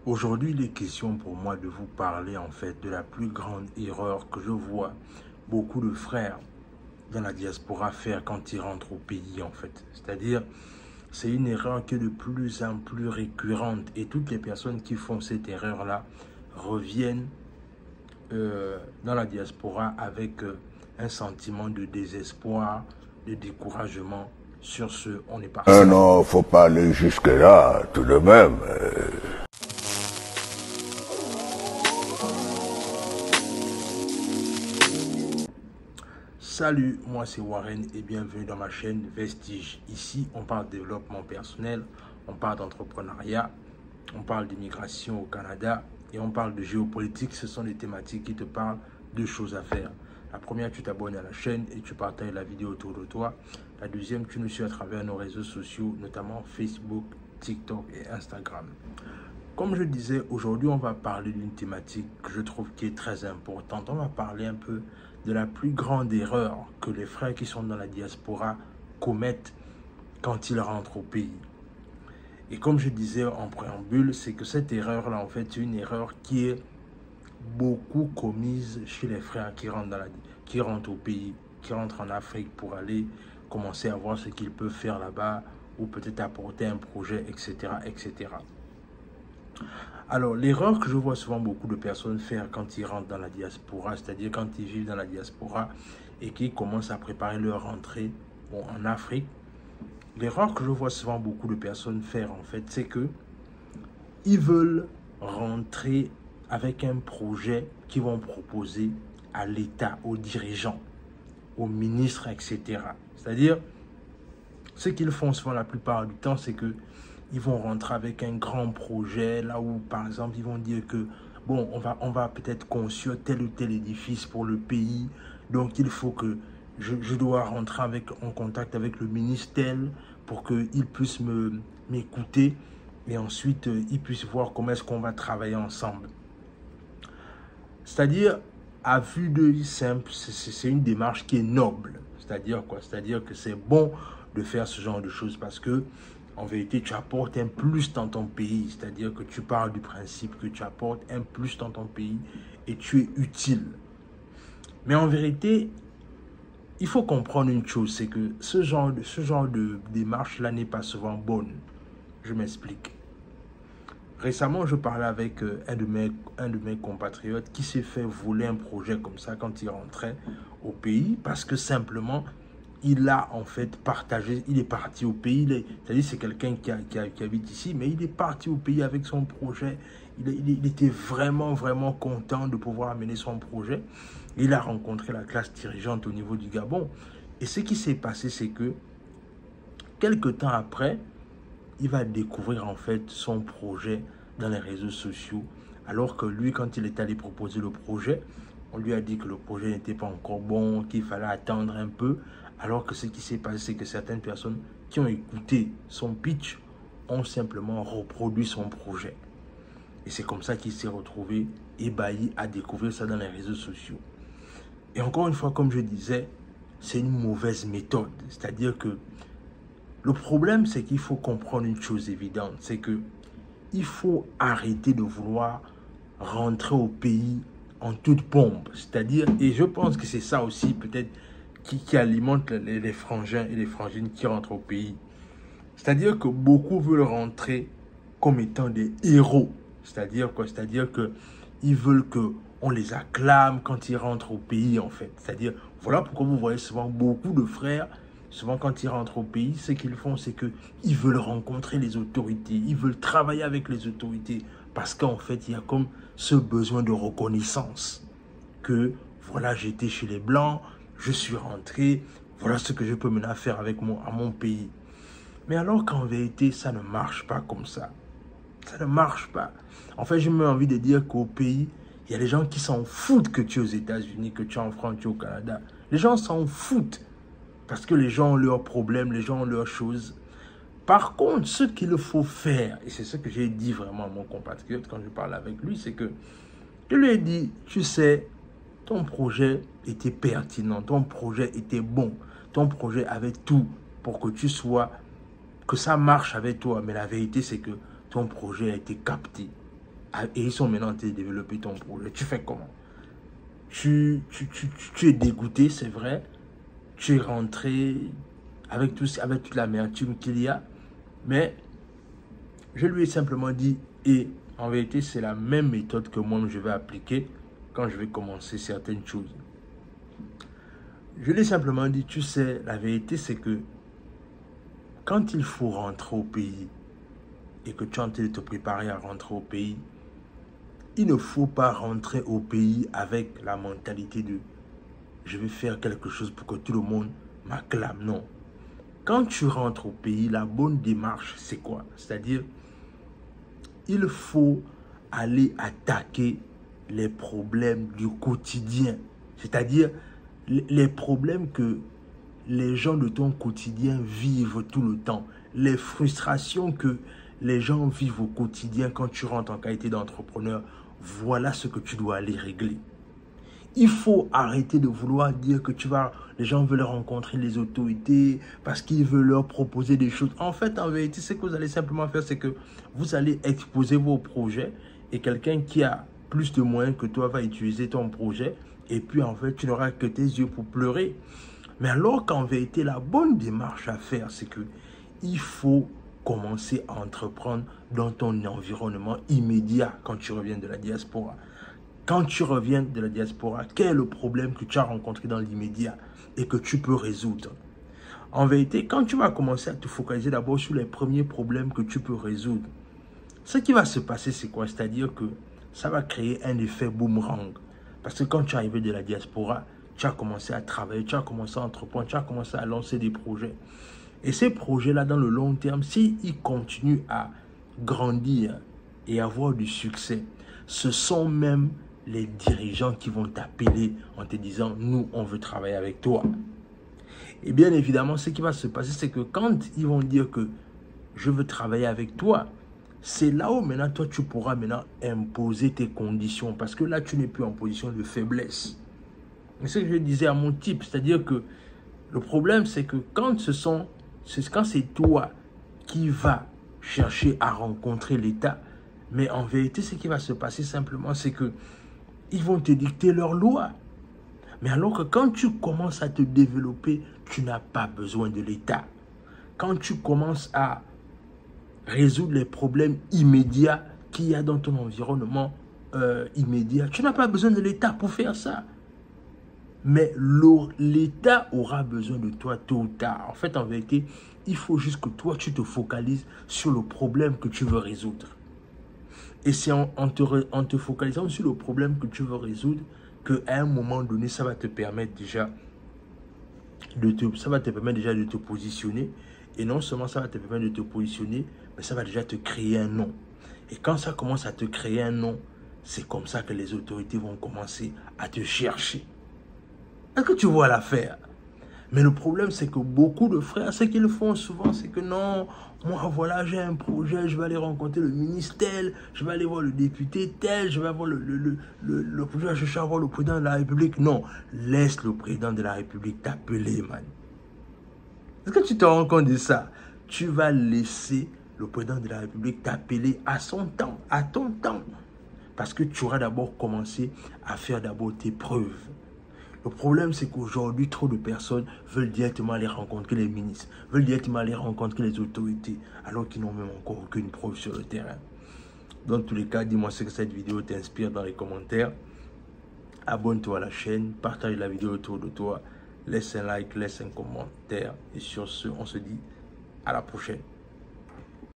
Aujourd'hui, il est question pour moi de vous parler en fait de la plus grande erreur que je vois beaucoup de frères dans la diaspora faire quand ils rentrent au pays en fait. C'est-à-dire, c'est une erreur qui est de plus en plus récurrente et toutes les personnes qui font cette erreur-là reviennent dans la diaspora avec un sentiment de désespoir, de découragement. Sur ce, on est parti. Non, faut pas aller jusque-là, tout de même. Salut, moi c'est Warren et bienvenue dans ma chaîne Vestige. Ici, on parle de développement personnel, on parle d'entrepreneuriat, on parle d'immigration au Canada et on parle de géopolitique. Ce sont des thématiques qui te parlent de choses à faire. La première, tu t'abonnes à la chaîne et tu partages la vidéo autour de toi. La deuxième, tu nous suis à travers nos réseaux sociaux, notamment Facebook, TikTok et Instagram. Comme je disais, aujourd'hui, on va parler d'une thématique que je trouve qui est très importante. On va parler un peu de la plus grande erreur que les frères qui sont dans la diaspora commettent quand ils rentrent au pays. Et comme je disais en préambule, c'est que cette erreur-là, en fait, c'est une erreur qui est beaucoup commise chez les frères qui rentrent au pays, qui rentrent en Afrique pour aller commencer à voir ce qu'ils peuvent faire là-bas ou peut-être apporter un projet, etc., etc. Alors, l'erreur que je vois souvent beaucoup de personnes faire quand ils rentrent dans la diaspora, c'est-à-dire quand ils vivent dans la diaspora et qu'ils commencent à préparer leur rentrée en Afrique, l'erreur que je vois souvent beaucoup de personnes faire, en fait, c'est que ils veulent rentrer avec un projet qu'ils vont proposer à l'État, aux dirigeants, aux ministres, etc. C'est-à-dire, ce qu'ils font souvent la plupart du temps, c'est que ils vont rentrer avec un grand projet, là où, par exemple, ils vont dire que, bon, on va peut-être construire tel ou tel édifice pour le pays. Donc, il faut que je dois rentrer en contact avec le ministère pour qu'il puisse m'écouter. Et ensuite, il puisse voir comment est-ce qu'on va travailler ensemble. C'est-à-dire, à vue d'œil simple, c'est une démarche qui est noble. C'est-à-dire quoi? C'est-à-dire que c'est bon de faire ce genre de choses parce que en vérité, tu apportes un plus dans ton pays. C'est-à-dire que tu parles du principe que tu apportes un plus dans ton pays et tu es utile. Mais en vérité, il faut comprendre une chose, c'est que ce genre de démarche-là n'est pas souvent bonne. Je m'explique. Récemment, je parlais avec un de mes compatriotes qui s'est fait voler un projet comme ça quand il rentrait au pays parce que simplement, il a en fait partagé, il est parti au pays, c'est-à-dire c'est quelqu'un qui habite ici, mais il est parti au pays avec son projet. Il était vraiment content de pouvoir amener son projet. Il a rencontré la classe dirigeante au niveau du Gabon. Et ce qui s'est passé, c'est que quelque temps après, il va découvrir en fait son projet dans les réseaux sociaux. Alors que lui, quand il est allé proposer le projet, on lui a dit que le projet n'était pas encore bon, qu'il fallait attendre un peu. Alors que ce qui s'est passé, c'est que certaines personnes qui ont écouté son pitch ont simplement reproduit son projet. Et c'est comme ça qu'il s'est retrouvé ébahi à découvrir ça dans les réseaux sociaux. Et encore une fois, comme je disais, c'est une mauvaise méthode. C'est-à-dire que le problème, c'est qu'il faut comprendre une chose évidente. C'est que il faut arrêter de vouloir rentrer au pays en toute pompe. C'est-à-dire, et je pense que c'est ça aussi peut-être qui alimente les frangins et les frangines qui rentrent au pays. C'est-à-dire que beaucoup veulent rentrer comme étant des héros. C'est-à-dire quoi? C'est-à-dire qu'ils veulent qu'on les acclame quand ils rentrent au pays, en fait. C'est-à-dire, voilà pourquoi vous voyez souvent beaucoup de frères, souvent quand ils rentrent au pays, ce qu'ils font, c'est qu'ils veulent rencontrer les autorités, ils veulent travailler avec les autorités, parce qu'en fait, il y a comme ce besoin de reconnaissance que, voilà, j'étais chez les Blancs, je suis rentré, voilà ce que je peux maintenant faire avec mon pays. Mais alors qu'en vérité, ça ne marche pas comme ça. Ça ne marche pas. En fait, j'ai même envie de dire qu'au pays, il y a des gens qui s'en foutent que tu es aux États-Unis, que tu es en France, que tu es au Canada. Les gens s'en foutent parce que les gens ont leurs problèmes, les gens ont leurs choses. Par contre, ce qu'il faut faire, et c'est ce que j'ai dit vraiment à mon compatriote quand je parle avec lui, c'est que je lui ai dit, tu sais, ton projet était pertinent, ton projet était bon, ton projet avait tout pour que tu sois, que ça marche avec toi. Mais la vérité, c'est que ton projet a été capté. et ils sont maintenant en train de développer ton projet. Tu fais comment? Tu es dégoûté, c'est vrai. Tu es rentré avec toute l'amertume qu'il y a. Mais je lui ai simplement dit, et en vérité, c'est la même méthode que moi je vais appliquer quand je vais commencer certaines choses. Je lui ai simplement dit, tu sais, la vérité, c'est que quand il faut rentrer au pays et que tu es en train de te préparer à rentrer au pays, il ne faut pas rentrer au pays avec la mentalité de « je vais faire quelque chose pour que tout le monde m'acclame ». Non. Quand tu rentres au pays, la bonne démarche, c'est quoi? C'est-à-dire, il faut aller attaquer les problèmes du quotidien. C'est-à-dire, les problèmes que les gens de ton quotidien vivent tout le temps. Les frustrations que les gens vivent au quotidien quand tu rentres en qualité d'entrepreneur. Voilà ce que tu dois aller régler. Il faut arrêter de vouloir dire que les gens veulent rencontrer les autorités parce qu'ils veulent leur proposer des choses. En fait, en vérité, ce que vous allez simplement faire, c'est que vous allez exposer vos projets et quelqu'un qui a plus de moyens que toi va utiliser ton projet et puis en fait, tu n'auras que tes yeux pour pleurer. Mais alors qu'en vérité, la bonne démarche à faire, c'est que il faut commencer à entreprendre dans ton environnement immédiat quand tu reviens de la diaspora. Quand tu reviens de la diaspora, quel est le problème que tu as rencontré dans l'immédiat et que tu peux résoudre? En vérité, quand tu vas commencer à te focaliser d'abord sur les premiers problèmes que tu peux résoudre, ce qui va se passer, c'est quoi? C'est-à-dire que ça va créer un effet boomerang. Parce que quand tu es arrivé de la diaspora, tu as commencé à travailler, tu as commencé à entreprendre, tu as commencé à lancer des projets. Et ces projets-là, dans le long terme, s'ils continuent à grandir et avoir du succès, ce sont même les dirigeants qui vont t'appeler en te disant « nous, on veut travailler avec toi ». Et bien évidemment, ce qui va se passer, c'est que quand ils vont dire que « je veux travailler avec toi », c'est là où maintenant, toi, tu pourras maintenant imposer tes conditions parce que là, tu n'es plus en position de faiblesse. C'est ce que je disais à mon type, c'est-à-dire que le problème, c'est que quand c'est toi qui vas chercher à rencontrer l'État, mais en vérité, ce qui va se passer simplement, c'est que ils vont te dicter leurs lois. Mais alors que quand tu commences à te développer, tu n'as pas besoin de l'État. Quand tu commences à résoudre les problèmes immédiats qu'il y a dans ton environnement immédiat, tu n'as pas besoin de l'État pour faire ça. Mais l'État aura besoin de toi tôt ou tard. En fait, en vérité, il faut juste que toi, tu te focalises sur le problème que tu veux résoudre. Et c'est en te focalisant sur le problème que tu veux résoudre qu'à un moment donné, ça va te permettre déjà de te positionner. Et non seulement ça va te permettre de te positionner, mais ça va déjà te créer un nom. Et quand ça commence à te créer un nom, c'est comme ça que les autorités vont commencer à te chercher. Est-ce que tu vois l'affaire? Mais le problème, c'est que beaucoup de frères, ce qu'ils font souvent, c'est que non, moi, voilà, j'ai un projet, je vais aller rencontrer le ministre tel, je vais aller voir le député tel, je vais avoir je vais voir le président de la République. Non, laisse le président de la République t'appeler, man. Est-ce que tu te rends compte de ça? Tu vas laisser le président de la République t'appeler à son temps, à ton temps. Parce que tu auras d'abord commencé à faire d'abord tes preuves. Le problème, c'est qu'aujourd'hui, trop de personnes veulent directement aller rencontrer les ministres, veulent directement aller rencontrer les autorités, alors qu'ils n'ont même encore aucune preuve sur le terrain. Dans tous les cas, dis-moi ce que cette vidéo t'inspire dans les commentaires. Abonne-toi à la chaîne, partage la vidéo autour de toi, laisse un like, laisse un commentaire. Et sur ce, on se dit à la prochaine.